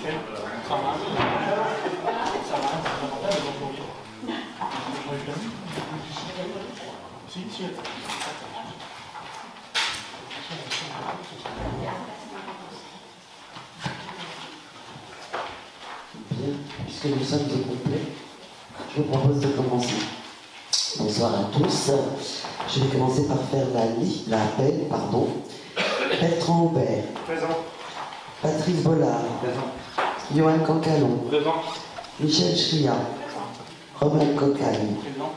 Bien, puisque nous sommes au complet, je vous propose de commencer. Bonsoir à tous. Je vais commencer par faire l'appel. Bertrand Aubert. Présent. Patrice Bollard. Présent. Johan Cancalon. Présent. Michel Chria. Romain Cocagne. Présent.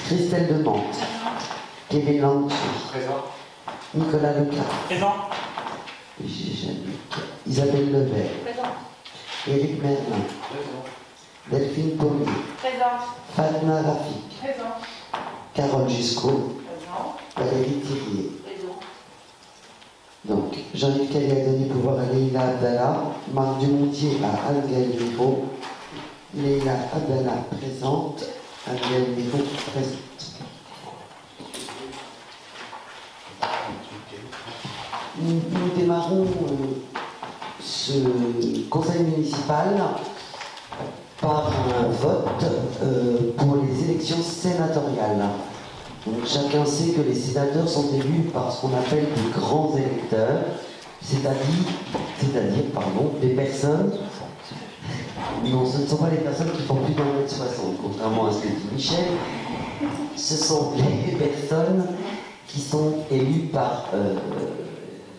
Christelle Demante. Kevin Lanchi. Présent. Nicolas Leclerc. Présent. Isabelle Levert. Présent. Éric Merlin. Présent. Delphine Pommier. Présent. Fatma Rafik. Présent. Carole Juscot. Présent. Valérie Thirier. Présent. Donc, Jean-Yves Kelly a donné pouvoir à Leïla Abdallah, Marc Dumontier à Algaël Miro, Leïla Abdallah présente, Algaël Miro présente. Nous démarrons ce conseil municipal par un vote pour les élections sénatoriales. Donc, chacun sait que les sénateurs sont élus par ce qu'on appelle des grands électeurs, c'est-à-dire des personnes. Non, ce ne sont pas les personnes qui font plus d'1,60 m, contrairement à ce que dit Michel. Ce sont les personnes qui sont élues par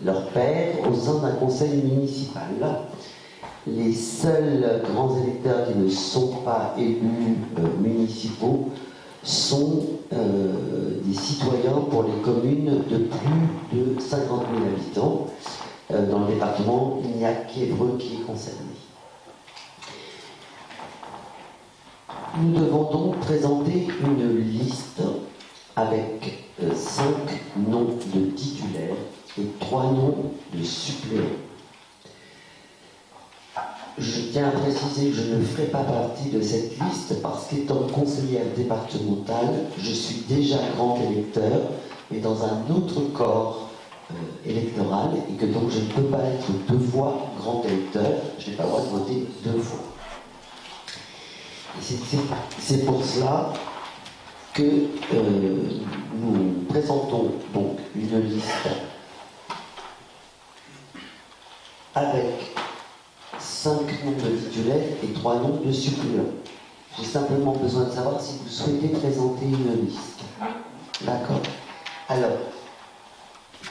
leur père au sein d'un conseil municipal. Les seuls grands électeurs qui ne sont pas élus municipaux sont des citoyens pour les communes de plus de 50 000 habitants. Dans le département, il n'y a qu'Évreux qui est concerné. Nous devons donc présenter une liste avec 5 noms de titulaires et 3 noms de suppléants. Je tiens à préciser que je ne ferai pas partie de cette liste parce qu'étant conseillère départementale, je suis déjà grand électeur, mais dans un autre corps électoral, et que donc je ne peux pas être 2 fois grand électeur, je n'ai pas le droit de voter 2 fois. C'est pour cela que nous présentons donc une liste avec 5 noms de titulaires et 3 noms de suppléants. J'ai simplement besoin de savoir si vous souhaitez présenter une liste. D'accord. Alors,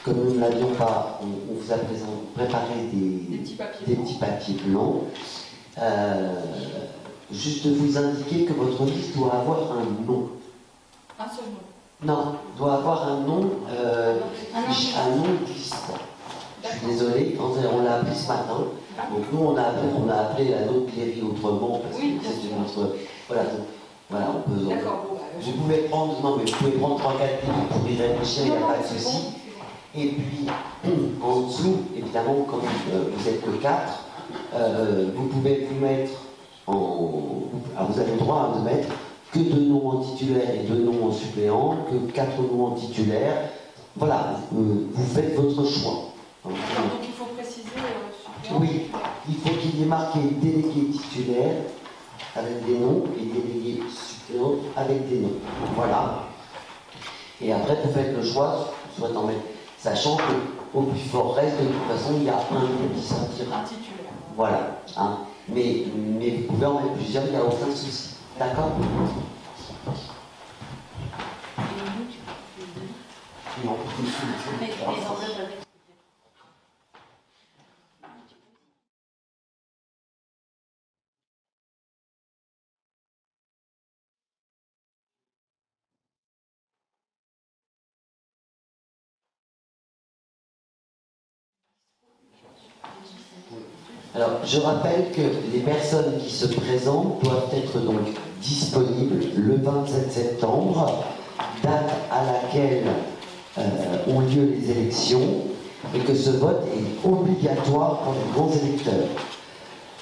comme nous ne l'avions pas, on vous a préparé des petits papiers blancs. Juste vous indiquer que votre liste doit avoir un nom. Un seul nom. Non, doit avoir un nom, un nom de liste. Je suis désolé, on l'a appris ce matin. Donc nous, on a appelé la nôtre Cléry autrement, parce que c'est une autre... Voilà, donc, voilà, on peut... Vous pouvez prendre, non mais vous pouvez prendre 3-4 minutes pour y réfléchir, il n'y a pas de souci. Et puis, en dessous, évidemment, comme vous êtes que 4, vous pouvez vous mettre vous avez le droit de mettre que 2 noms en titulaire et 2 noms en suppléant, que 4 noms en titulaire. Voilà, vous faites votre choix. Donc il faut préciser suppléant. Oui, il faut qu'il y ait marqué délégué titulaire avec des noms et délégué suppléant avec des noms. Voilà. Et après, vous faites le choix, soit en mettre, sachant qu'au plus fort reste, de toute façon, il y a un nom qui sortira. Un titulaire. Voilà. Hein. Mais vous pouvez en mettre plusieurs, il n'y a aucun souci. D'accord? Non. Alors, je rappelle que les personnes qui se présentent doivent être donc disponibles le 27 septembre, date à laquelle ont lieu les élections, et que ce vote est obligatoire pour les grands électeurs.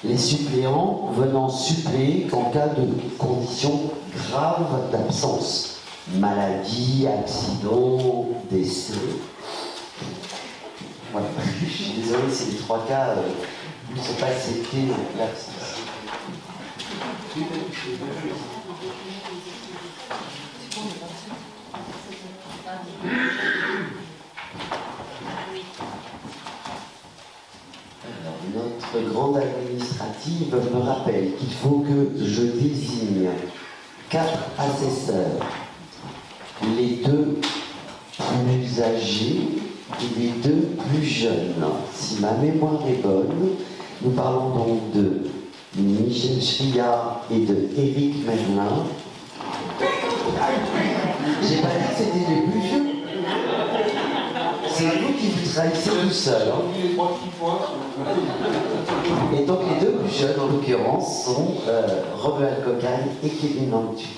Les suppléants venant suppléer qu'en cas de conditions graves d'absence, maladie, accident, décès. Voilà. Je suis désolé, c'est les 3 cas Je ne sais pas si c'était l'abscisse. Notre grande administrative me rappelle qu'il faut que je désigne 4 assesseurs, les 2 plus âgés et les 2 plus jeunes. Si ma mémoire est bonne, nous parlons donc de Michel Chriard et de Éric Merlin. J'ai pas dit que c'était les plus vieux. C'est vous qui vous trahissez tout seul. Et donc les 2 plus jeunes, en l'occurrence, sont Romuald Cocagne et Kevin Langtuy.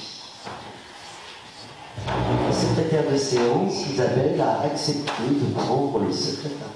La secrétaire de séance, Isabelle, a accepté de prendre le secrétariat.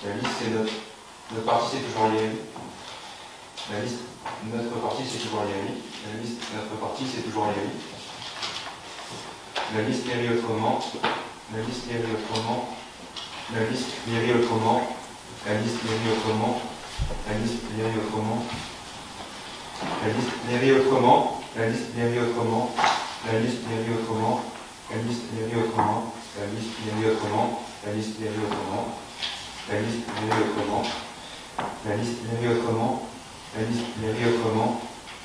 La liste, c'est notre parti, c'est toujours l'IMI. La liste, notre parti, c'est toujours l'IMI. La liste, notre parti, c'est toujours l'IMI. La liste mairie autrement. La liste mairie autrement. La liste mairie autrement. La liste mairie autrement. La liste mairie autrement. La liste mairie autrement. La liste mairie autrement. La liste mairie autrement. La liste mairie autrement. La liste mairie autrement. La liste mairie autrement. La liste mairie autrement. La liste mairie autrement. La liste mairie autrement.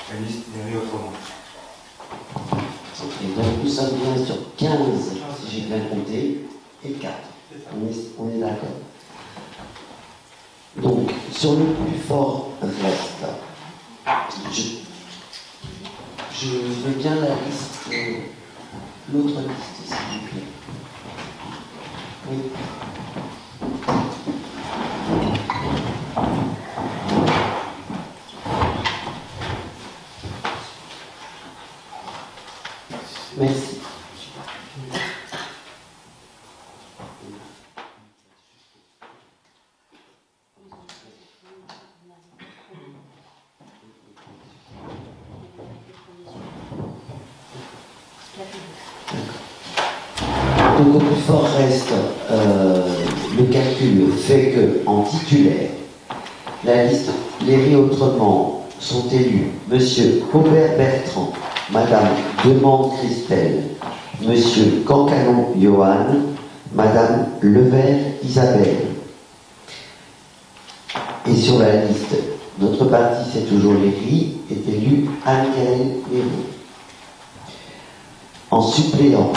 La liste mairie autrement. Et donc nous sommes bien sur 15, si j'ai bien compté, et 4. On est d'accord. Donc, sur le plus fort reste, je veux bien la liste, l'autre liste, s'il vous plaît. Oui. Merci. Donc au plus fort reste, le calcul fait que, en titulaire, la liste Léry autrement sont élus Monsieur Robert Bertrand, Madame Demande Christelle, Monsieur Cancanon Johan, Madame Levert Isabelle. Et sur la liste, notre parti, c'est toujours Léry, est élu Anne-Gaëlle Léry. En suppléant,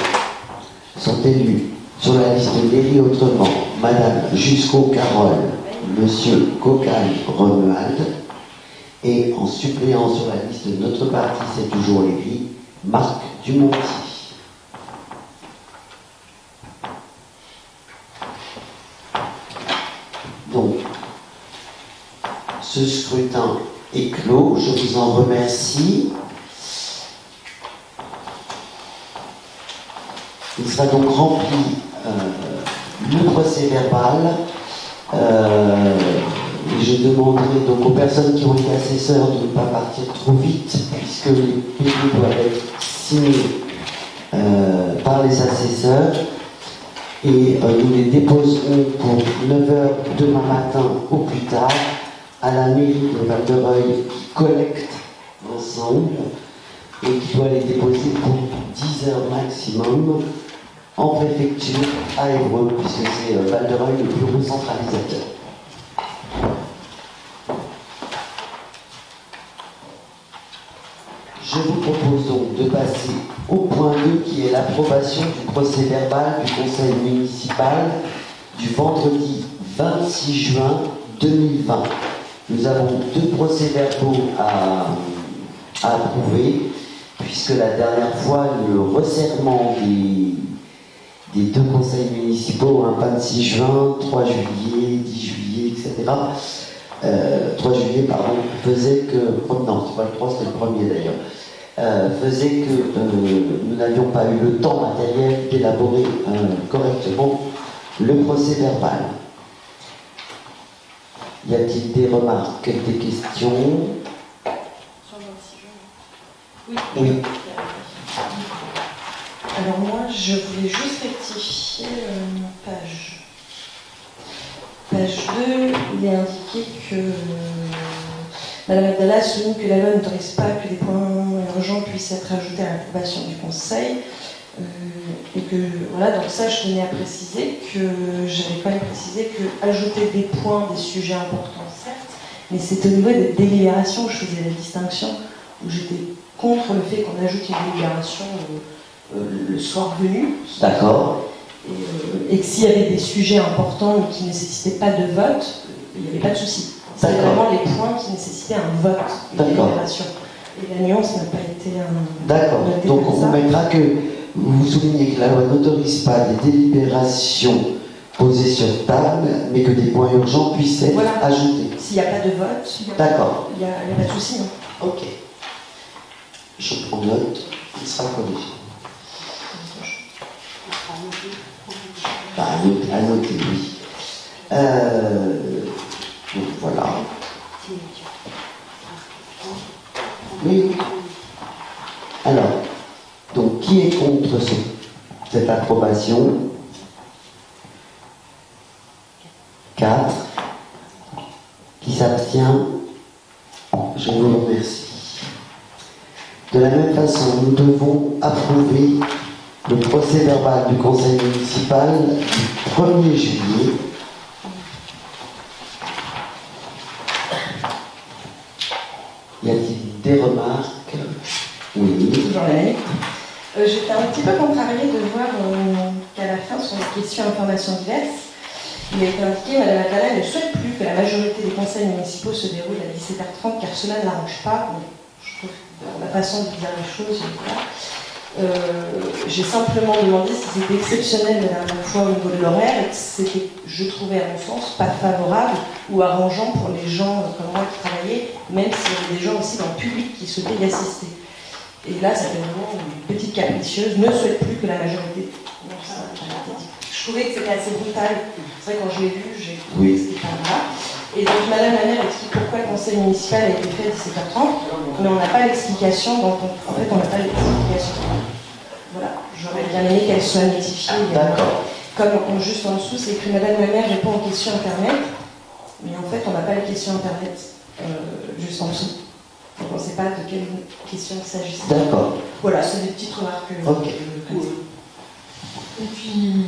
sont élus sur la liste Léry autrement Madame Jusqu'au Carole, Monsieur Cocagne Romuald, et en suppléant sur la liste de notre parti, c'est toujours Léry, Marc Dumonty. Donc, ce scrutin est clos, je vous en remercie. Il sera donc rempli le procès verbal. Et je demanderai donc aux personnes qui ont été assesseurs de ne pas partir trop vite, puisque les PV doivent être signés par les assesseurs. Et nous les déposerons pour 9h demain matin au plus tard à la mairie de Val-de-Reuil qui collecte l'ensemble et qui doit les déposer pour 10h maximum en préfecture à Évreux, puisque c'est Val-de-Reuil le bureau centralisateur. Je vous propose donc de passer au point 2 qui est l'approbation du procès verbal du conseil municipal du vendredi 26 juin 2020. Nous avons 2 procès-verbaux à approuver, puisque la dernière fois, le resserrement des 2 conseils municipaux, 26 juin, 3 juillet, 10 juillet, etc., 3 juillet, pardon, faisait que... non, c'est pas le 3, c'était le 1er d'ailleurs. Faisait que nous n'avions pas eu le temps matériel d'élaborer correctement le procès verbal. Y a-t-il des remarques, des questions? Oui. Alors moi, je voulais juste rectifier une page. Page 2, il est indiqué que Madame Abdallah souligne que la loi n'autorise pas que des points urgents puissent être ajoutés à l'approbation du Conseil. Et que, voilà, donc ça, je tenais à préciser que j'avais quand même précisé que ajouter des points, des sujets importants, certes, mais c'est au niveau des délibérations que je faisais la distinction, où j'étais contre le fait qu'on ajoute une délibération le soir venu. D'accord. Et que s'il y avait des sujets importants qui ne nécessitaient pas de vote, il n'y avait pas de souci. C'est vraiment les points qui nécessitaient un vote, une délibération. Et la nuance n'a pas été un... D'accord. Donc on vous mettra que vous soulignez que la loi n'autorise pas des délibérations posées sur table, mais que des points urgents puissent être ajoutés. S'il n'y a pas de vote, d'accord, il n'y a pas de souci. Hein. Ok. Je prends note, il sera corrigé. À noter, oui. Donc voilà. Oui. Alors, donc qui est contre cette approbation? 4. Qui s'abstient? Je vous remercie. De la même façon, nous devons approuver le procès-verbal du conseil municipal du 1er juillet. Y a-t-il des remarques? Oui. Toujours la même. J'étais un petit peu contrariée de voir qu'à la fin, sur les questions informations diverses, il a été indiqué que Mme Atala ne souhaite plus que la majorité des conseils municipaux se déroule à 17h30 car cela ne l'arrange pas. Bon, je trouve que la façon de dire les choses, voilà. J'ai simplement demandé si c'était exceptionnel la dernière fois au niveau de l'horaire et que c'était, je trouvais à mon sens, pas favorable ou arrangeant pour les gens comme moi qui travaillaient, même s'il y avait des gens aussi dans le public qui souhaitaient y assister. Et là, c'était vraiment une petite capricieuse, ne souhaite plus que la majorité. Non, ça, je trouvais que c'était assez brutal. C'est vrai, quand je l'ai vu, j'ai trouvé que c'était pas grave. Et donc, Madame la maire explique pourquoi le conseil municipal a été fait à 17h30, mais on n'a pas l'explication. En fait, on n'a pas l'explication. Voilà, j'aurais bien aimé qu'elle soit notifiée. D'accord. Comme juste en dessous, c'est écrit Madame la maire répond aux questions Internet, mais en fait, on n'a pas les questions Internet juste en dessous. Donc, on ne sait pas de quelle question il s'agit. D'accord. Voilà, c'est des petites remarques. Ok. Et puis,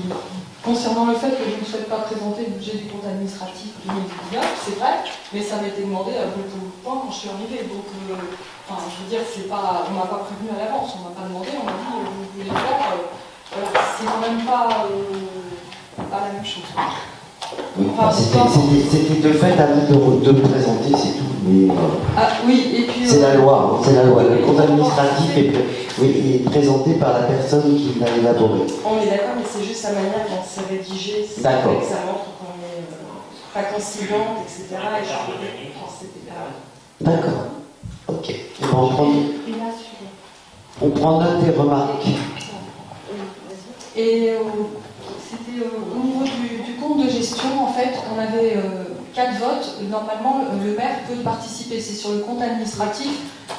concernant le fait que je ne souhaite pas présenter le budget du compte administratif immédiat, c'est vrai, mais ça m'a été demandé à bout de point quand je suis arrivée. Donc, enfin, je veux dire, c'est pas, on m'a pas prévenu à l'avance, on m'a pas demandé, on m'a dit, vous voulez faire, voilà, c'est quand même pas la même chose. Oui, Enfin, c'était de fait à vous de me présenter, c'est tout. Mais, ah oui, et puis... c'est la loi, c'est la loi. Le compte administratif est présenté par la personne qui l'a élaboré. On est d'accord, mais c'est juste la manière dont c'est rédigé, c'est d'accord. que ça montre qu'on est pas conciliante, etc. Et je trouvais que c'était pas... D'accord. Ok. Et ben on prend note des remarques. Et c'était au niveau du compte de gestion, en fait, on avait 4 votes. Normalement, le maire peut participer. C'est sur le compte administratif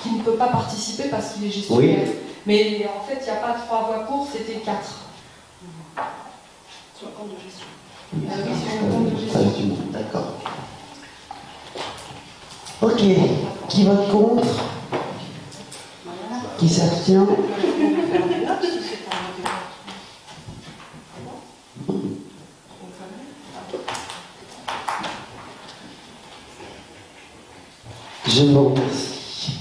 qu'il ne peut pas participer parce qu'il est gestionnaire. Oui. Mais en fait, il n'y a pas 3 voix pour, c'était 4. Sur le compte de gestion. Ah oui, sur le compte de gestion. D'accord. Ok. Qui vote contre? Qui s'abstient? Je vous remercie.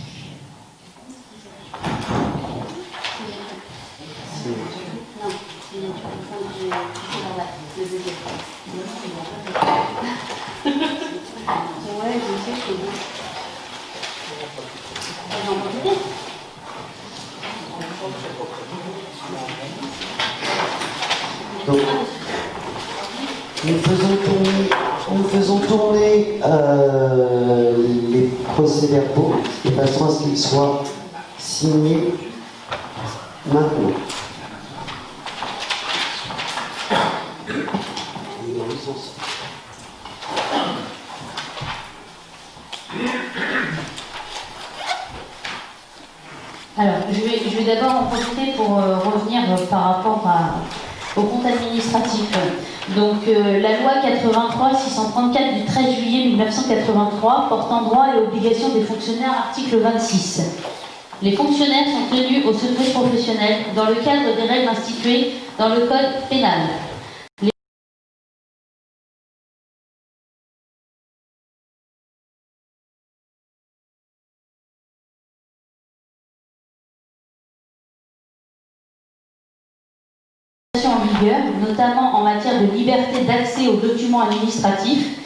Donc, nous faisons tourner les procès-verbaux de façon à ce qu'ils soient signés maintenant. Alors, je vais d'abord en profiter pour revenir par rapport au compte administratif. Donc, la loi 83-634 du 13 juillet 1983 portant droits et obligations des fonctionnaires, article 26. Les fonctionnaires sont tenus au secret professionnel dans le cadre des règles instituées dans le code pénal. En vigueur, notamment en matière de liberté d'accès aux documents administratifs,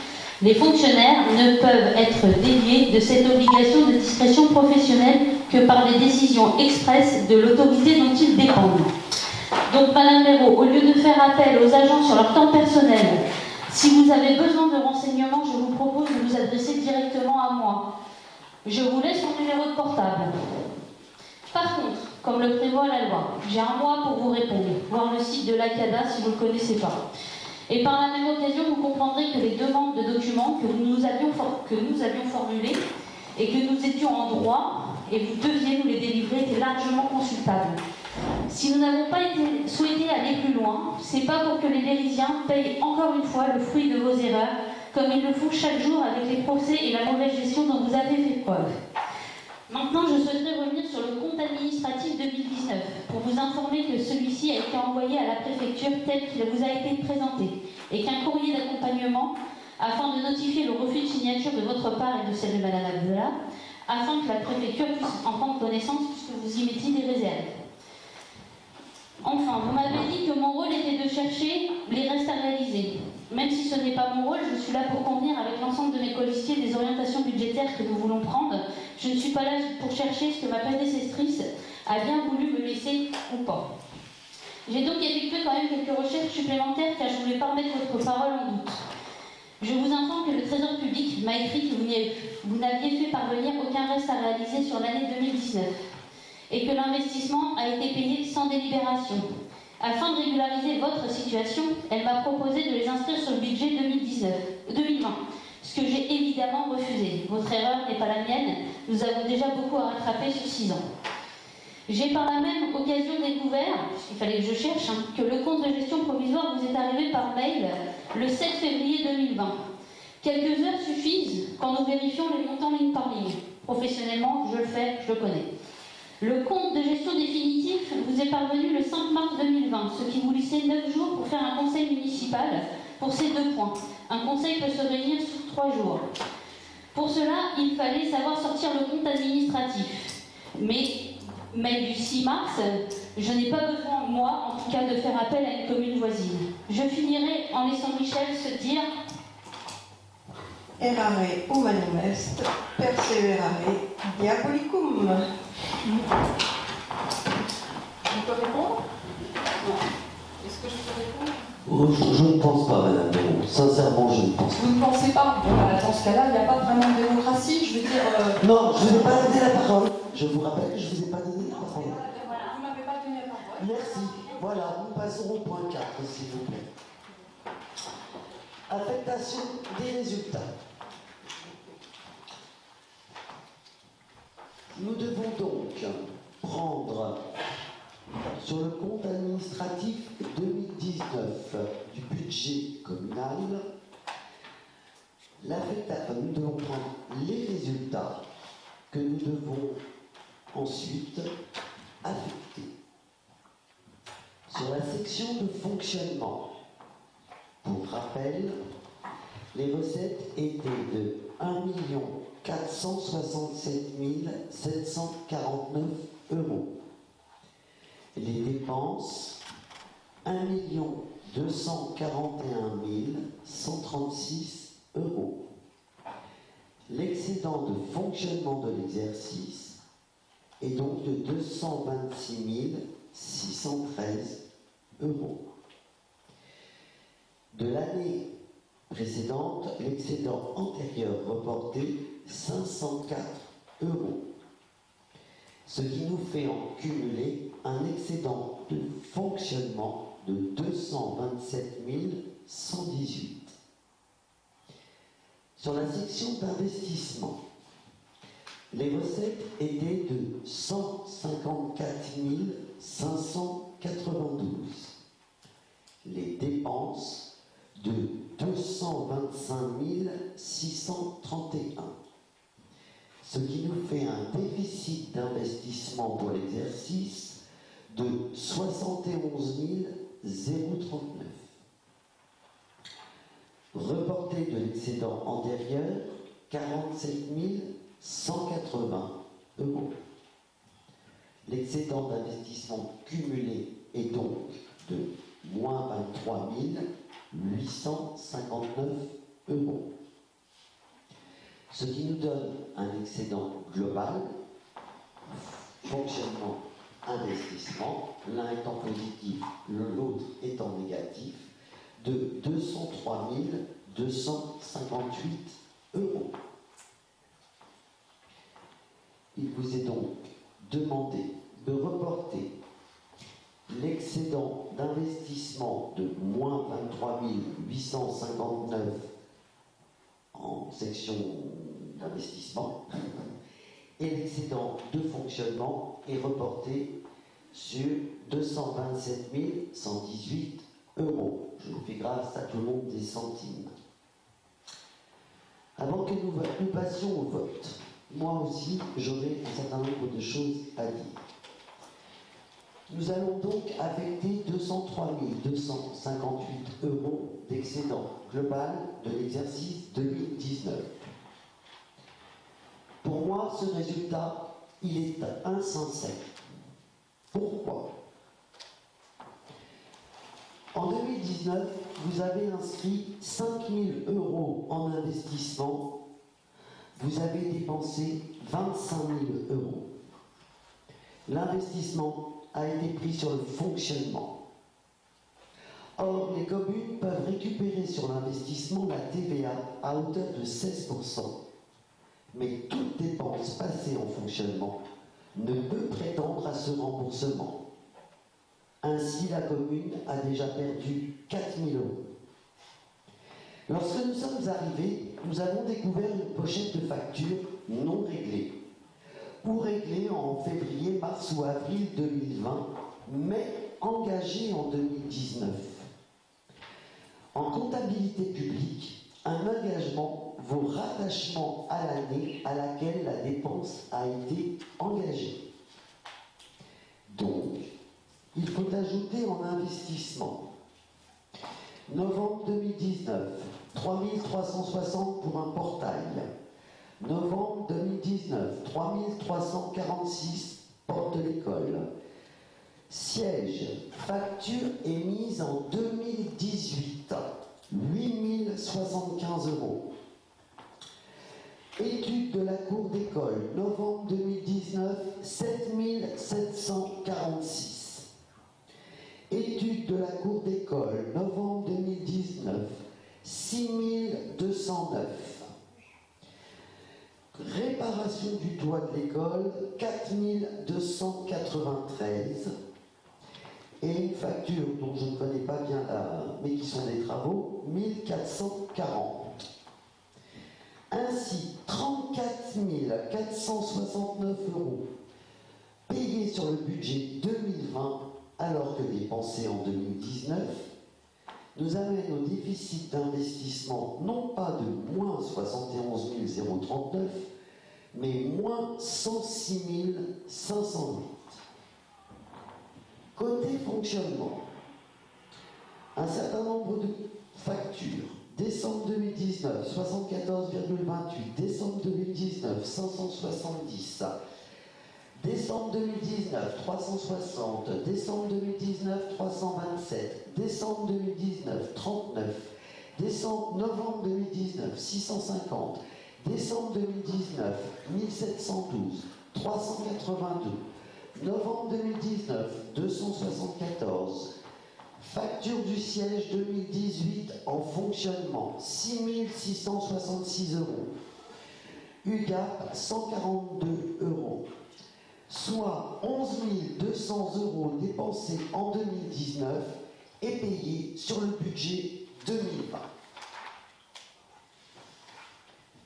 les fonctionnaires ne peuvent être déliés de cette obligation de discrétion professionnelle que par des décisions expresses de l'autorité dont ils dépendent. Donc, Madame Méraud, au lieu de faire appel aux agents sur leur temps personnel, si vous avez besoin de renseignements, je vous propose de vous adresser directement à moi. Je vous laisse mon numéro de portable. Par contre, comme le prévoit la loi, j'ai un mois pour vous répondre, voir le site de l'ACADA si vous ne le connaissez pas. Et par la même occasion, vous comprendrez que les demandes de documents que nous avions formulées et que nous étions en droit, et vous deviez nous les délivrer, étaient largement consultables. Si nous n'avons pas souhaité aller plus loin, c'est pas pour que les Lérisiens payent encore une fois le fruit de vos erreurs, comme ils le font chaque jour avec les procès et la mauvaise gestion dont vous avez fait preuve. Maintenant, je souhaiterais revenir sur le compte administratif 2019 pour vous informer que celui-ci a été envoyé à la préfecture tel qu'il vous a été présenté et qu'un courrier d'accompagnement afin de notifier le refus de signature de votre part et de celle de Madame Abdallah, afin que la préfecture puisse en prendre connaissance puisque vous y mettiez des réserves. Enfin, vous m'avez dit que mon rôle était de chercher les restes à réaliser. Même si ce n'est pas mon rôle, je suis là pour convenir avec l'ensemble de mes colistiers des orientations budgétaires que nous voulons prendre. Je ne suis pas là pour chercher ce que ma prédécessrice a bien voulu me laisser ou pas. J'ai donc effectué quand même quelques recherches supplémentaires car je ne voulais pas remettre votre parole en doute. Je vous informe que le Trésor public m'a écrit que vous n'aviez fait parvenir aucun reste à réaliser sur l'année 2019 et que l'investissement a été payé sans délibération. Afin de régulariser votre situation, elle m'a proposé de les inscrire sur le budget 2020, ce que j'ai évidemment refusé. Votre erreur n'est pas la mienne, nous avons déjà beaucoup à rattraper sur 6 ans. J'ai par la même occasion découvert, puisqu'il fallait que je cherche, que le compte de gestion provisoire vous est arrivé par mail le 7 février 2020. Quelques heures suffisent quand nous vérifions les montants ligne par ligne. Professionnellement, je le fais, je le connais. Le compte de gestion définitif vous est parvenu le 5 mars 2020, ce qui vous laissait 9 jours pour faire un conseil municipal pour ces 2 points. Un conseil peut se réunir sur 3 jours. Pour cela, il fallait savoir sortir le compte administratif. Mais du 6 mars, je n'ai pas besoin, moi, en tout cas, de faire appel à une commune voisine. Je finirai en laissant Michel se dire Errare humanum est, perseverare diabolicum. On peut répondre? Non. Est-ce que je peux répondre? Je ne pense pas, madame. Sincèrement, je ne pense pas. Vous ne pensez pas? Bon, bah, dans ce cas-là, il n'y a pas vraiment de démocratie, je veux dire... Non, je ne vous ai pas donné la parole. Je vous rappelle que je ne vous ai pas donné la parole. Vous ne m'avez pas donné la parole. Merci. Voilà, nous passons au point 4, s'il vous plaît. Affectation des résultats. Nous devons donc prendre sur le compte administratif 2019 du budget communal, nous devons prendre les résultats que nous devons ensuite affecter. Sur la section de fonctionnement, pour rappel, les recettes étaient de 1 467 749 €. Les dépenses, 1 241 136 €. L'excédent de fonctionnement de l'exercice est donc de 226 613 €. De l'année précédente, l'excédent antérieur reporté 504 €. Ce qui nous fait en cumuler un excédent de fonctionnement de 227 118. Sur la section d'investissement, les recettes étaient de 154 592. Les dépenses de 225 631. Ce qui nous fait un déficit d'investissement pour l'exercice de 71 039. Reporté de l'excédent antérieur, 47 180 €. L'excédent d'investissement cumulé est donc de moins 23 859 €. Ce qui nous donne un excédent global, fonctionnement, investissement, l'un étant positif, l'autre étant négatif, de 203 258 €. Il vous est donc demandé de reporter l'excédent d'investissement de moins 23 859 en section d'investissement, et l'excédent de fonctionnement est reporté sur 227 118 euros. Je fais grâce à tout le monde des centimes. Avant que nous passions au vote, moi aussi, j'aurai un certain nombre de choses à dire. Nous allons donc affecter 203 258 euros d'excédent global de l'exercice 2019. Pour moi, ce résultat, il est insensé. Pourquoi? En 2019, vous avez inscrit 5 000 euros en investissement, vous avez dépensé 25 000 euros. L'investissement a été pris sur le fonctionnement. Or, les communes peuvent récupérer sur l'investissement la TVA à hauteur de 16%. Mais toute dépense passée en fonctionnement ne peut prétendre à ce remboursement. Ainsi, la commune a déjà perdu 4 000 euros. Lorsque nous sommes arrivés, nous avons découvert une pochette de factures non réglées, ou réglées en février, mars ou avril 2020, mais engagées en 2019. En comptabilité publique, un engagement vaut rattachement à l'année à laquelle la dépense a été engagée. Donc, il faut ajouter en investissement. Novembre 2019, 3 360 pour un portail. Novembre 2019, 3 346 porte de l'école. Siège, facture émise en 2018, 8 075 euros. Étude de la cour d'école, novembre 2019, 7 746. Étude de la cour d'école, novembre 2019, 6 209. Réparation du toit de l'école, 4 293. Et une facture dont je ne connais pas bien mais qui sont des travaux, 1440. Ainsi, 34 469 euros payés sur le budget 2020 alors que dépensés en 2019 nous amène au déficit d'investissement non pas de moins 71 039, mais moins 106 508. Côté fonctionnement, un certain nombre de factures. Décembre 2019, 74,28. Décembre 2019, 570. Décembre 2019, 360. Décembre 2019, 327. Décembre 2019, 39. Novembre 2019, 650. Décembre 2019, 1712. 382. Novembre 2019, 274. Facture du siège 2018 en fonctionnement, 6 666 euros. UGAP, 142 euros. Soit 11 200 euros dépensés en 2019 et payés sur le budget 2020.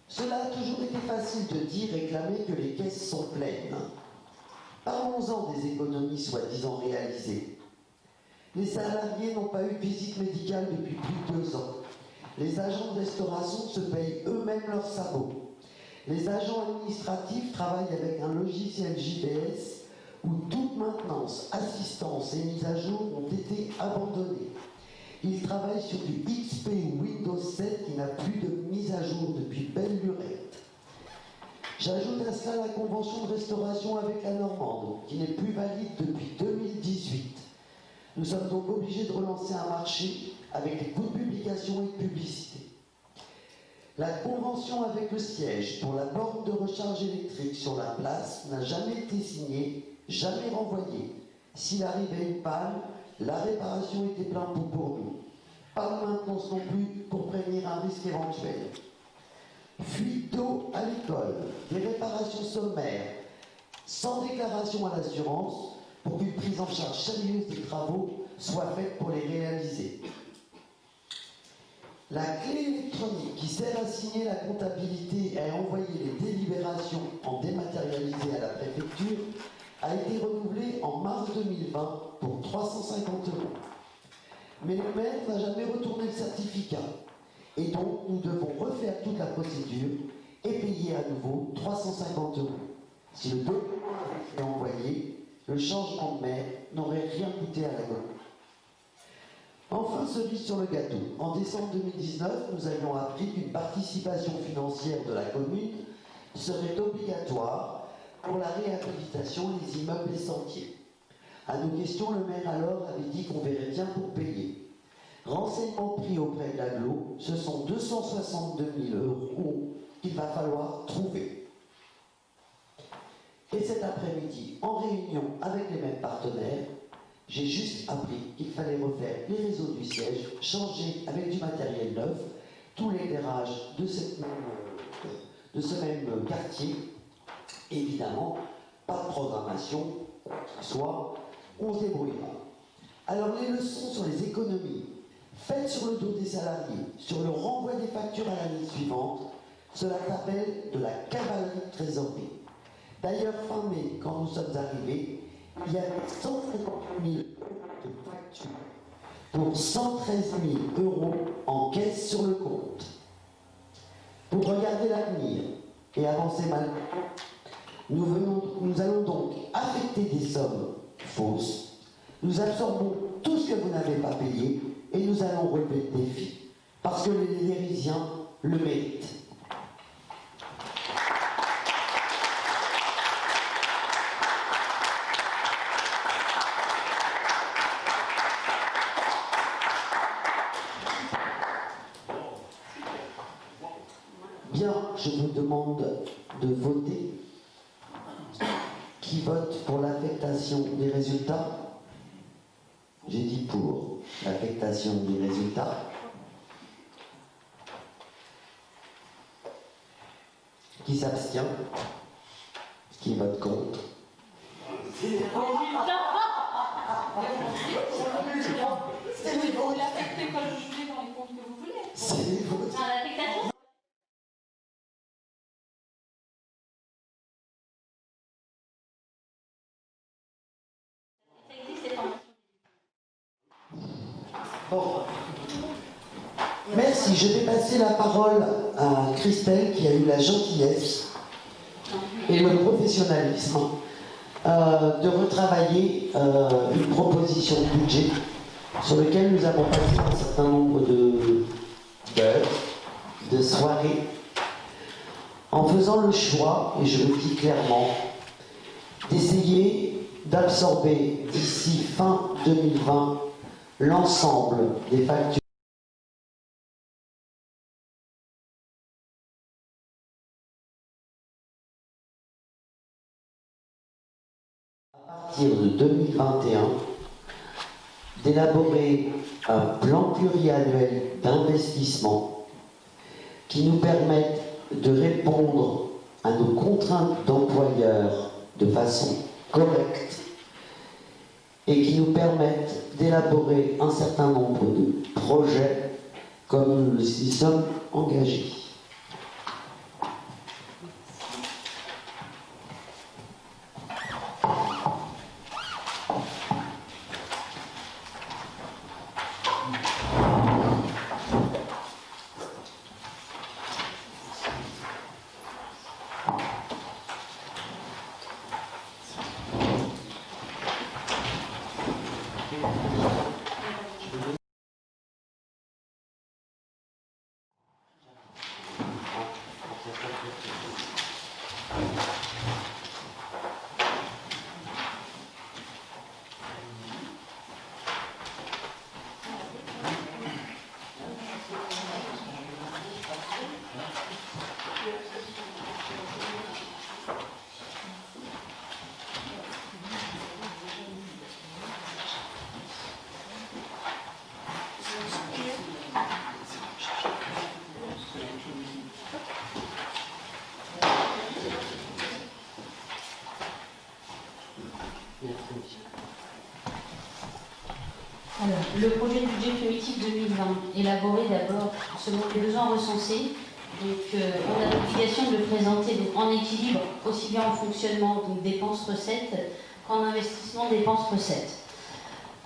Cela a toujours été facile de dire et réclamer que les caisses sont pleines. Parlons-en des économies soi-disant réalisées. Les salariés n'ont pas eu de visite médicale depuis plus de 2 ans. Les agents de restauration se payent eux-mêmes leurs sabots. Les agents administratifs travaillent avec un logiciel JPS où toute maintenance, assistance et mise à jour ont été abandonnées. Ils travaillent sur du XP ou Windows 7 qui n'a plus de mise à jour depuis belle lurette. J'ajoute à cela la convention de restauration avec la Normande, qui n'est plus valide depuis 2018. Nous sommes donc obligés de relancer un marché avec les coûts de publication et de publicité. La convention avec le siège pour la borne de recharge électrique sur la place n'a jamais été signée, jamais renvoyée. S'il arrivait une panne, la réparation était plein pot pour nous. Pas de maintenance non plus pour prévenir un risque éventuel. Fuite d'eau à l'école, des réparations sommaires, sans déclaration à l'assurance, pour qu'une prise en charge sérieuse des travaux soient faites pour les réaliser. La clé électronique qui sert à signer la comptabilité et à envoyer les délibérations en dématérialisé à la préfecture a été renouvelée en mars 2020 pour 350 €. Mais le maire n'a jamais retourné le certificat. Et donc, nous devons refaire toute la procédure et payer à nouveau 350 €. Si le document avait été envoyé, le changement de maire n'aurait rien coûté à la commune. Enfin, cerise sur le gâteau. En décembre 2019, nous avions appris qu'une participation financière de la commune serait obligatoire pour la réhabilitation des immeubles et sentiers. À nos questions, le maire alors avait dit qu'on verrait bien pour payer. Renseignements pris auprès de l'AGLO, ce sont 262 000 € qu'il va falloir trouver. Et cet après-midi, en réunion avec les mêmes partenaires, j'ai juste appris qu'il fallait refaire les réseaux du siège, changer avec du matériel neuf, tout l'éclairage de ce même quartier. Évidemment, pas de programmation, soit on se débrouillera. Alors les leçons sur les économies, faites sur le dos des salariés, sur le renvoi des factures à l'année suivante, cela s'appelle de la cavalerie de trésorerie. D'ailleurs, fin mai, quand nous sommes arrivés, il y avait 150 000 € de factures pour 113 000 € en caisse sur le compte. Pour regarder l'avenir et avancer malgré nous allons donc affecter des sommes fausses. Nous absorbons tout ce que vous n'avez pas payé et nous allons relever le défi. Parce que les Lérisiens le méritent. Bien, je vous demande de voter. Qui vote pour l'affectation des résultats? J'ai dit pour l'affectation des résultats. Qui s'abstient? Qui vote contre? Vous l'affectez comme vous voulez dans les comptes que vous voulez. C'est les votes. L'affectation, ça existe, ces formations. Bon. Merci. Je vais passer la parole à Christelle qui a eu la gentillesse et le professionnalisme de retravailler une proposition de budget sur lequel nous avons passé un certain nombre d'heures, de soirées, en faisant le choix, et je le dis clairement, d'essayer d'absorber d'ici fin 2020 l'ensemble des factures à partir de 2021, d'élaborer un plan pluriannuel d'investissement qui nous permette de répondre à nos contraintes d'employeurs de façon correcte et qui nous permette d'élaborer un certain nombre de projets comme nous nous y sommes engagés. Alors, le projet de budget primitif 2020, élaboré d'abord selon les besoins recensés. Donc, on a l'obligation de le présenter donc, en équilibre, aussi bien en fonctionnement, donc dépenses-recettes, qu'en investissement dépenses-recettes.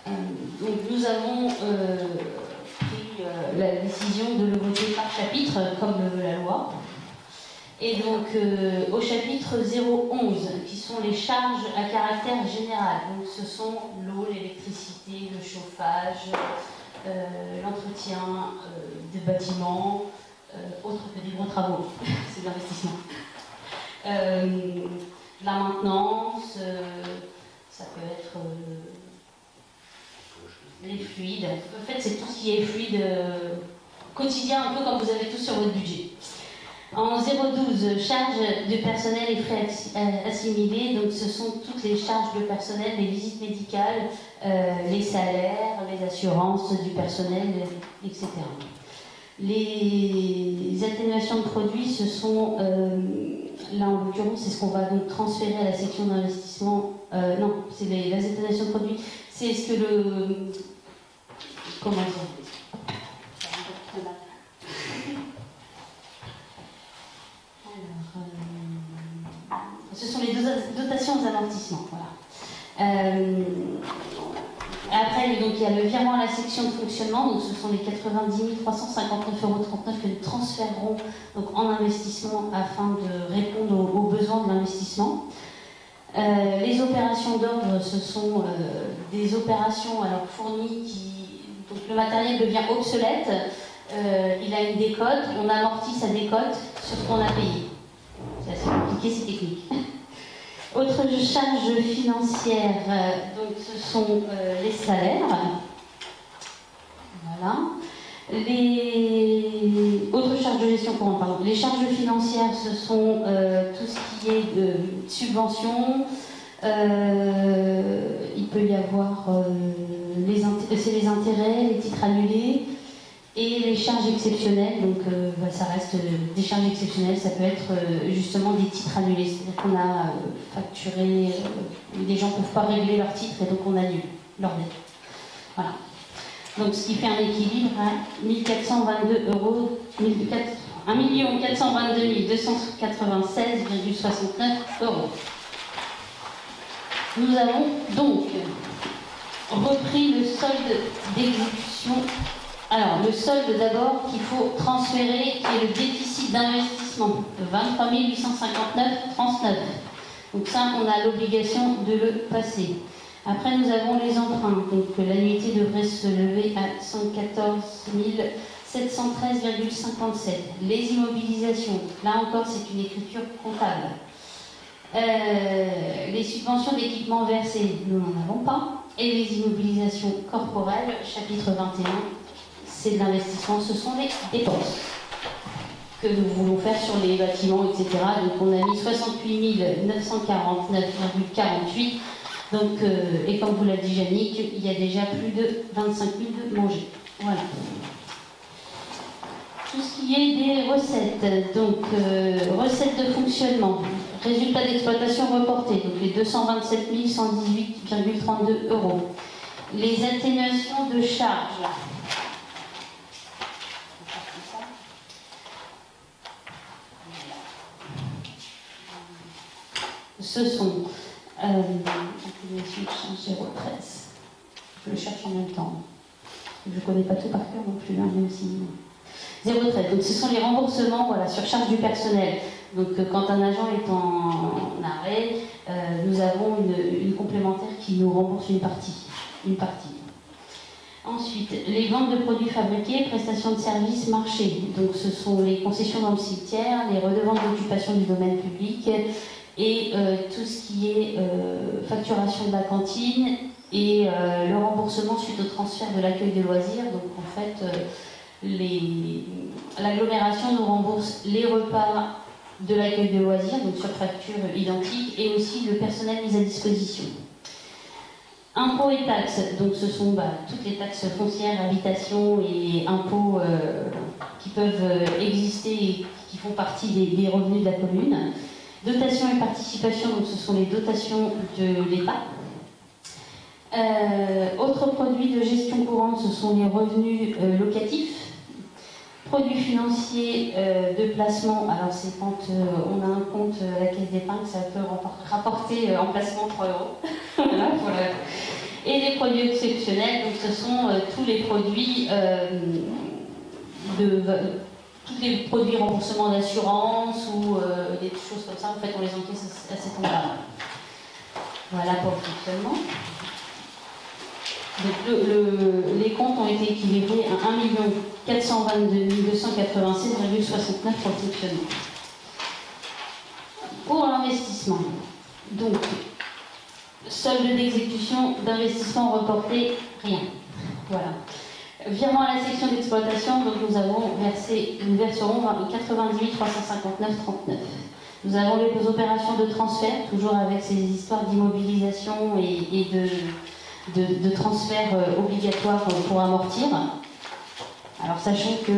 Donc, nous avons pris la décision de le voter par chapitre, comme le veut la loi. Et donc, au chapitre 011, qui sont les charges à caractère général. Donc, ce sont l'eau, l'électricité, le chauffage, l'entretien des bâtiments, autre que des gros travaux, c'est de l'investissement. La maintenance, ça peut être les fluides. En fait, c'est tout ce qui est fluide quotidien, un peu comme vous avez tous sur votre budget. En 012, charges de personnel et frais assimilés, donc ce sont toutes les charges de personnel, les visites médicales, les salaires, les assurances du personnel, etc. Les atténuations de produits, ce sont, là en l'occurrence, c'est ce qu'on va donc transférer à la section d'investissement. Non, c'est les atténuations de produits, c'est ce que le... Comment dire ? Ce sont les dotations aux amortissements. Voilà. Après, donc, il y a le virement à la section de fonctionnement. Donc, ce sont les 90 359,39 € que nous transférerons donc, en investissement afin de répondre aux besoins de l'investissement. Les opérations d'ordre, ce sont des opérations alors, fournies qui... Donc, le matériel devient obsolète. Il a une décote. On amortit sa décote sur ce qu'on a payé. C'est assez compliqué, c'est technique. Autre charge financière, donc ce sont les salaires. Voilà. Les autres charges de gestion courante, pardon. Les charges financières, ce sont tout ce qui est subventions. Il peut y avoir c'est les intérêts, les titres annulés. Et les charges exceptionnelles, donc ça reste des charges exceptionnelles, ça peut être justement des titres annulés, c'est-à-dire qu'on a facturé, les gens ne peuvent pas régler leurs titres et donc on annule leur dette. Voilà. Donc ce qui fait un équilibre à 1422 euros, 1 422 296,69 €. Nous avons donc repris le solde d'exécution. Alors, le solde d'abord qu'il faut transférer, qui est le déficit d'investissement de 23 859,39 €. Donc ça, on a l'obligation de le passer. Après, nous avons les emprunts. Donc l'annuité devrait se lever à 114 713,57 €. Les immobilisations, là encore, c'est une écriture comptable. Les subventions d'équipement versées, nous n'en avons pas. Et les immobilisations corporelles, chapitre 21. C'est de l'investissement, ce sont les dépenses que nous voulons faire sur les bâtiments, etc. Donc on a mis 68 949,48 €. Donc, et comme vous l'a dit Yannick, il y a déjà plus de 25 000 de mangés. Voilà. Tout ce qui est des recettes, donc recettes de fonctionnement, résultats d'exploitation reportés, donc les 227 118,32 €. Les atténuations de charges. Ce sont atténuation de charges 013. Je le cherche en même temps. Je ne connais pas tout par cœur non plus, hein, même si... 013. Donc ce sont les remboursements voilà, sur charge du personnel. Donc quand un agent est en arrêt, nous avons une complémentaire qui nous rembourse une partie. Ensuite, les ventes de produits fabriqués, prestations de services, marchés. Donc ce sont les concessions dans le cimetière, les redevances d'occupation du domaine public et tout ce qui est facturation de la cantine et le remboursement suite au transfert de l'accueil de loisirs. Donc en fait, l'agglomération nous rembourse les repas de l'accueil de loisirs, donc sur facture identique, et aussi le personnel mis à disposition. Impôts et taxes, donc ce sont toutes les taxes foncières, habitation et impôts qui peuvent exister et qui font partie des revenus de la commune. Dotations et participations, donc ce sont les dotations de l'État. Autres produits de gestion courante, ce sont les revenus locatifs. Produits financiers de placement, alors c'est quand on a un compte à la caisse d'épargne, ça peut rapporter en placement 3 euros. Voilà. Et les produits exceptionnels, donc ce sont tous les produits tous les produits remboursement d'assurance ou des choses comme ça, en fait on les encaisse à cet endroit-là. Voilà pour le fonctionnement. Donc les comptes ont été équilibrés à 1 422 286,69 pour le fonctionnement. Pour l'investissement, donc solde d'exécution d'investissement reporté, rien. Voilà. Virement à la section d'exploitation, donc nous verserons 90 359,39. Nous avons les opérations de transfert, toujours avec ces histoires d'immobilisation et de transfert obligatoire pour amortir. Alors sachant que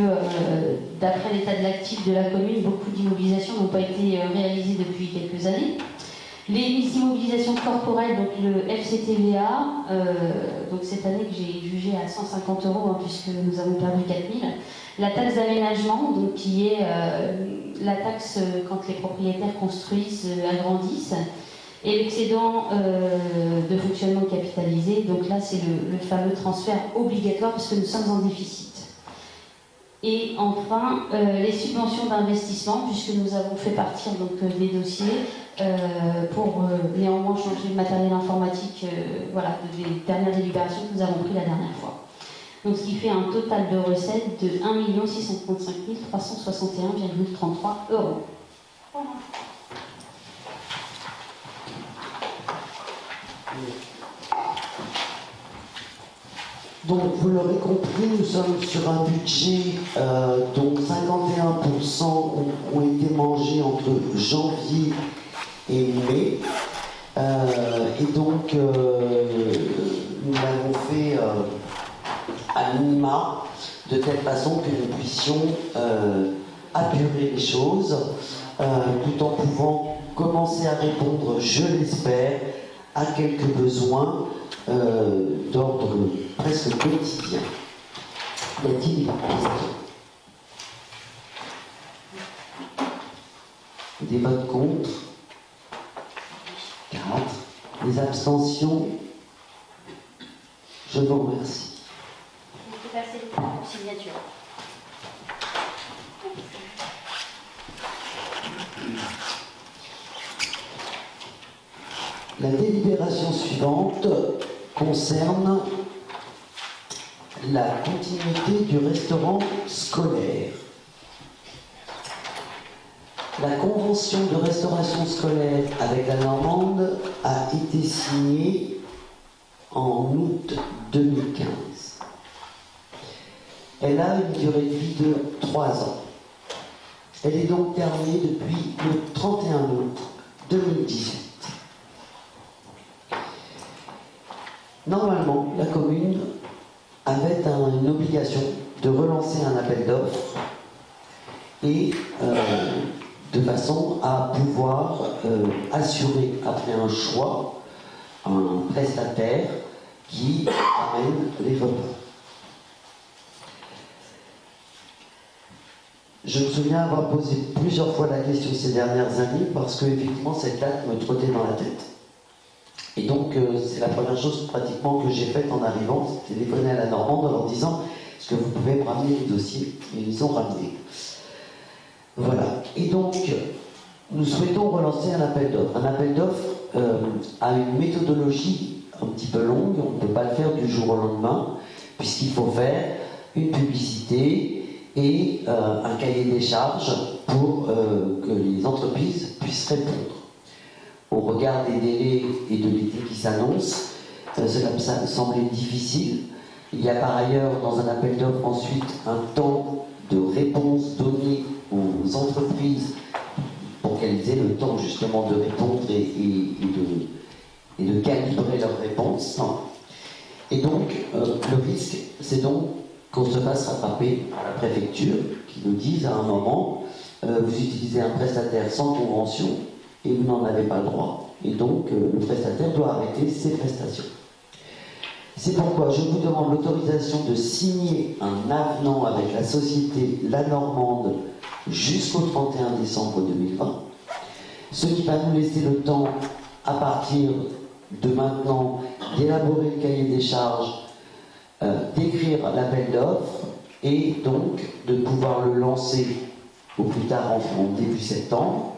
d'après l'état de l'actif de la commune, beaucoup d'immobilisations n'ont pas été réalisées depuis quelques années. Les immobilisations corporelles, donc le FCTVA, donc cette année que j'ai jugé à 150 €, hein, puisque nous avons perdu 4 000. La taxe d'aménagement, donc qui est la taxe quand les propriétaires construisent, agrandissent, et l'excédent de fonctionnement capitalisé, donc là c'est le fameux transfert obligatoire puisque nous sommes en déficit. Et enfin, les subventions d'investissement, puisque nous avons fait partir donc, des dossiers pour néanmoins changer le matériel informatique voilà, des dernières délibérations que nous avons prises la dernière fois. Donc ce qui fait un total de recettes de 1 635 361,33 €. Voilà. Donc, vous l'aurez compris, nous sommes sur un budget dont 51% ont été mangés entre janvier et mai. Et donc, nous l'avons fait à minima, de telle façon que nous puissions apurer les choses, tout en pouvant commencer à répondre, je l'espère, à quelques besoins d'ordre presque quotidien. Y a-t-il des questions? Des votes contre? 4. Des abstentions? Je vous remercie. Vous pouvez passer le temps pour signature. La délibération suivante concerne la continuité du restaurant scolaire. La convention de restauration scolaire avec la Normande a été signée en août 2015. Elle a une durée de vie de 3 ans. Elle est donc terminée depuis le 31 août 2018. Normalement, la commune avait une obligation de relancer un appel d'offres et de façon à pouvoir assurer, après un choix, un prestataire qui amène les repas. Je me souviens avoir posé plusieurs fois la question ces dernières années parce que effectivement cette date me trottait dans la tête. Et donc, c'est la première chose pratiquement que j'ai faite en arrivant, c'est téléphoner à la Normande en leur disant « Est-ce que vous pouvez me ramener les dossiers ?» Et ils ont ramené. Voilà. Et donc, nous souhaitons relancer un appel d'offres. Un appel d'offres a une méthodologie un petit peu longue, on ne peut pas le faire du jour au lendemain, puisqu'il faut faire une publicité et un cahier des charges pour que les entreprises puissent répondre. Au regard des délais et de l'été qui s'annonce, cela me semblait difficile. Il y a par ailleurs dans un appel d'offres ensuite un temps de réponse donné aux entreprises pour qu'elles aient le temps justement de répondre et de calibrer leurs réponses. Et donc le risque, c'est donc qu'on se fasse rattraper à la préfecture, qui nous dise à un moment vous utilisez un prestataire sans convention et vous n'en avez pas le droit. Et donc, le prestataire doit arrêter ses prestations. C'est pourquoi je vous demande l'autorisation de signer un avenant avec la société La Normande jusqu'au 31 décembre 2020, ce qui va nous laisser le temps, à partir de maintenant, d'élaborer le cahier des charges, d'écrire l'appel d'offres et donc de pouvoir le lancer au plus tard en début septembre,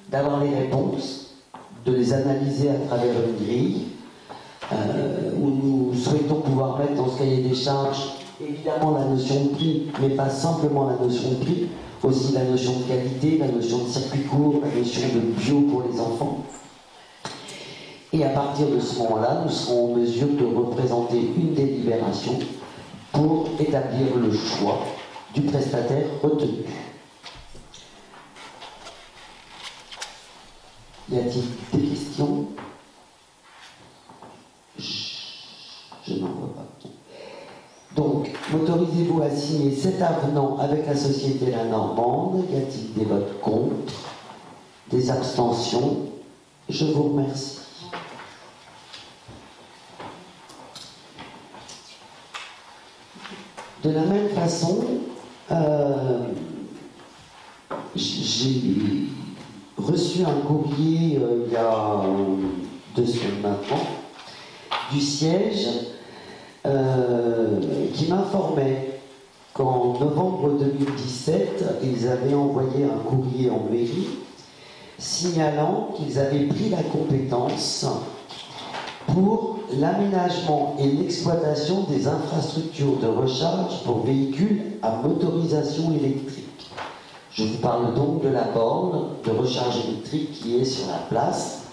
d'avoir les réponses, de les analyser à travers une grille, où nous souhaitons pouvoir mettre dans ce cahier des charges évidemment la notion de prix, mais pas simplement la notion de prix, aussi la notion de qualité, la notion de circuit court, la notion de bio pour les enfants. Et à partir de ce moment-là, nous serons en mesure de représenter une délibération pour établir le choix du prestataire retenu. Y a-t-il des questions? Je n'en vois pas. Donc, m'autorisez-vous à signer cet avenant avec la société La Normande? Y a-t-il des votes contre? Des abstentions? Je vous remercie. De la même façon, j'ai reçu un courrier il y a 2 semaines maintenant du siège qui m'informait qu'en novembre 2017, ils avaient envoyé un courrier en mairie signalant qu'ils avaient pris la compétence pour l'aménagement et l'exploitation des infrastructures de recharge pour véhicules à motorisation électrique. Je vous parle donc de la borne de recharge électrique qui est sur la place.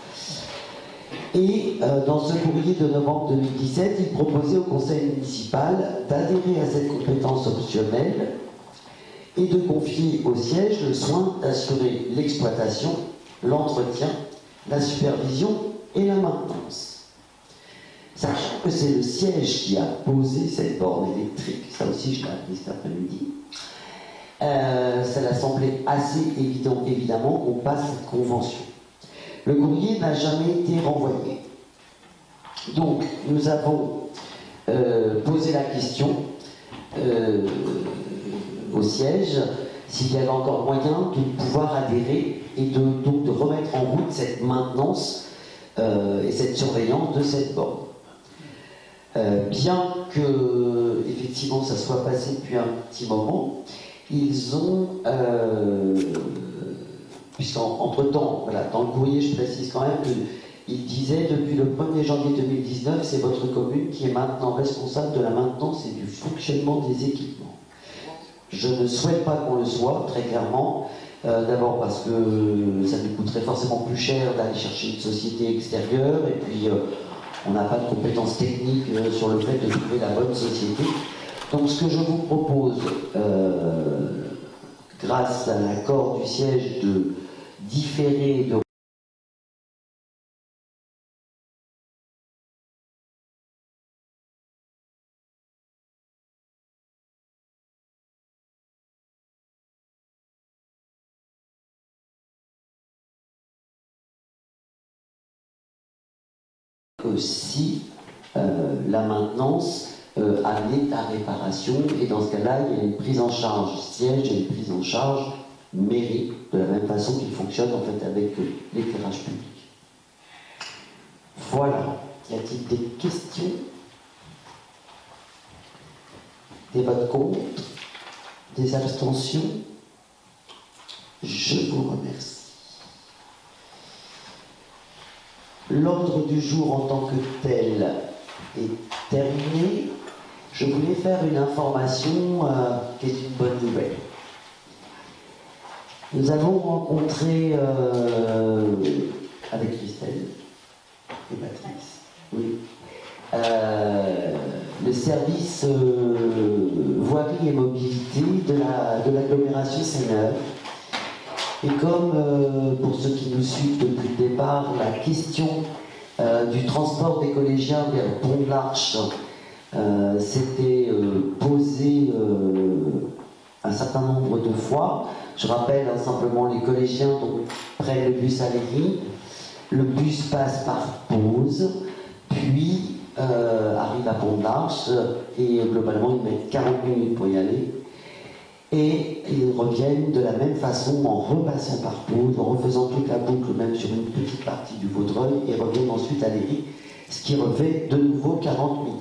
Et dans ce courrier de novembre 2017, il proposait au conseil municipal d'adhérer à cette compétence optionnelle et de confier au siège le soin d'assurer l'exploitation, l'entretien, la supervision et la maintenance. Sachant que c'est le siège qui a posé cette borne électrique, ça aussi je l'ai appris cet après-midi, ça l'a semblé assez évident, évidemment, qu'on passe cette convention. Le courrier n'a jamais été renvoyé. Donc, nous avons posé la question au siège s'il y avait encore moyen de pouvoir adhérer et donc de remettre en route cette maintenance et cette surveillance de cette borne. Bien que, effectivement, ça soit passé depuis un petit moment, ils ont, puisqu'entre-temps, voilà, dans le courrier, je précise quand même qu'ils disaient depuis le 1er janvier 2019, c'est votre commune qui est maintenant responsable de la maintenance et du fonctionnement des équipements. Je ne souhaite pas qu'on le soit, très clairement, d'abord parce que ça nous coûterait forcément plus cher d'aller chercher une société extérieure, et puis on n'a pas de compétences techniques sur le fait de trouver la bonne société. Donc ce que je vous propose, grâce à l'accord du siège, de différer de que si la maintenance amenée à réparation, et dans ce cas-là, il y a une prise en charge siège et une prise en charge mairie, de la même façon qu'il fonctionne en fait avec l'éclairage public. Voilà. Y a-t-il des questions? Des votes contre? Des abstentions? Je vous remercie. L'ordre du jour en tant que tel est terminé. Je voulais faire une information qui est une bonne nouvelle. Nous avons rencontré avec Christelle et Patrice, oui, le service voirie et mobilité de l'agglomération Seine-Neuve. Et comme pour ceux qui nous suivent depuis le départ, la question du transport des collégiens vers le Pont de l'Arche s'était posée un certain nombre de fois. Je rappelle simplement, les collégiens donc, prennent le bus à Léry, le bus passe par Pause, puis arrivent à Pont-de-l'Arche et globalement ils mettent 40 minutes pour y aller. Et ils reviennent de la même façon en repassant par Pau, en refaisant toute la boucle, même sur une petite partie du Vaudreuil, et reviennent ensuite à Léry, ce qui refait de nouveau 40 minutes.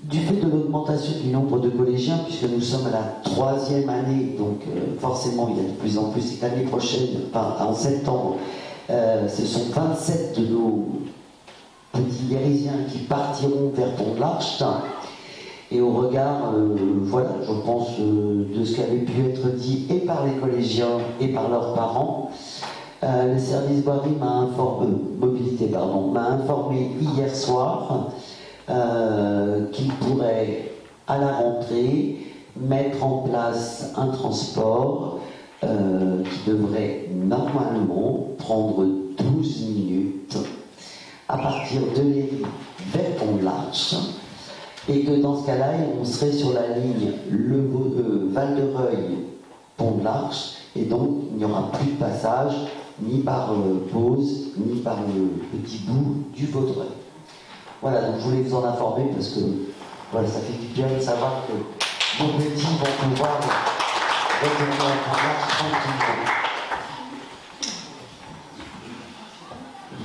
Du fait de l'augmentation du nombre de collégiens, puisque nous sommes à la 3e année, donc forcément il y a de plus en plus, et l'année prochaine, en septembre, ce sont 27 de nos petits lérysiens qui partiront vers Pont-de-l'Arche. Et au regard, voilà, je pense, de ce qui avait pu être dit et par les collégiens et par leurs parents, le service voirie mobilité m'a informé hier soir qu'il pourrait, à la rentrée, mettre en place un transport qui devrait normalement prendre 12 minutes à partir de Léry vers Pont-de-l'Arche. Et que dans ce cas-là, on serait sur la ligne Val-de-Reuil-Pont-de-l'Arche, et donc il n'y aura plus de passage, ni par Pause, ni par le petit bout du Vaudreuil. Voilà, donc je voulais vous en informer, parce que voilà, ça fait du bien de savoir que nos petits vont pouvoir retourner à Pont-de-l'Arche tranquillement.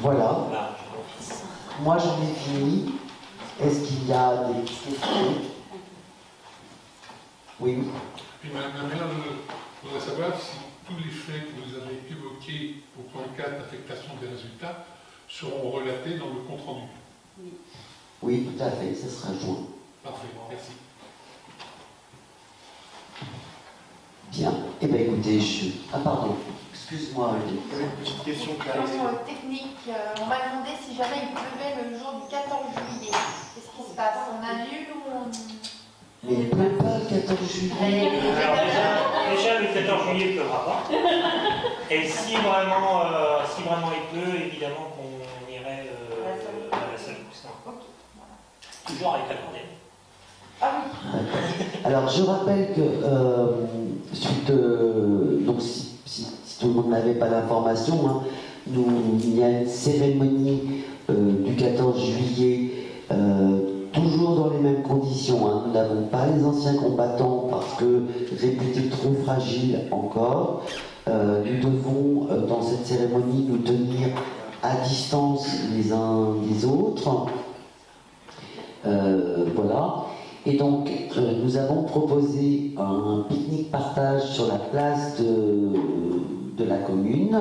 Voilà. Moi j'en ai fini. Est-ce qu'il y a des questions? Oui. Puis Madame la maire, je voudrais savoir si tous les faits que vous avez évoqués au point 4, affectation des résultats, seront relatés dans le compte-rendu. Oui, tout à fait, ça sera joint. Parfait, merci. Bien. Eh bien, écoutez, Ah, pardon. Excuse-moi, il y avait une petite question technique. On m'a demandé si jamais il pleuvait le jour du 14 juillet. Qu'est-ce qui se passe? On annule ou on... Mais il ne pleut pas le 14 juillet. Alors déjà, le 14 juillet ne pleuvra pas. Et si vraiment il pleut, évidemment qu'on irait à la salle Poussin. Toujours avec la cordée. Ah oui. Alors, je rappelle que, donc si tout le monde n'avait pas l'information, hein, il y a une cérémonie du 14 juillet, toujours dans les mêmes conditions. Hein. Nous n'avons pas les anciens combattants parce que réputés trop fragiles encore. Nous devons, dans cette cérémonie, nous tenir à distance les uns des autres. Voilà. Et donc, nous avons proposé un pique-nique partage sur la place de la commune,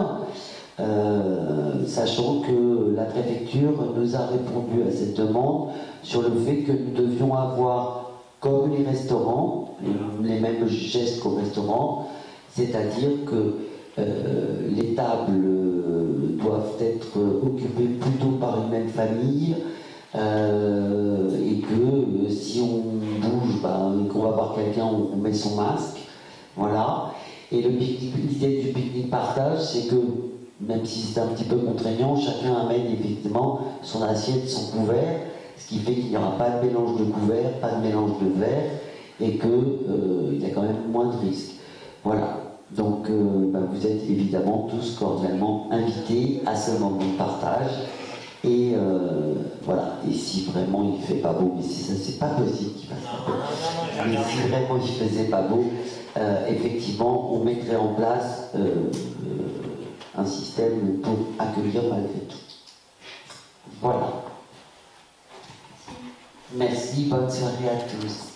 sachant que la préfecture nous a répondu à cette demande sur le fait que nous devions avoir, comme les restaurants, les mêmes gestes qu'au restaurant, c'est-à-dire que les tables doivent être occupées plutôt par une même famille, et que si on bouge, et qu'on va voir quelqu'un, on met son masque, voilà. Et l'idée du pique-nique partage, c'est que, même si c'est un petit peu contraignant, chacun amène effectivement son assiette, son couvert, ce qui fait qu'il n'y aura pas de mélange de couverts, pas de mélange de verres, et qu'il y a quand même moins de risques. Voilà. Donc, vous êtes évidemment tous cordialement invités à ce moment de partage. Et voilà, et si vraiment il ne fait pas beau, mais si ça c'est pas possible qu'il fasse pas beau, mais si vraiment il ne faisait pas beau, effectivement on mettrait en place un système pour accueillir malgré tout. Voilà. Merci, bonne soirée à tous.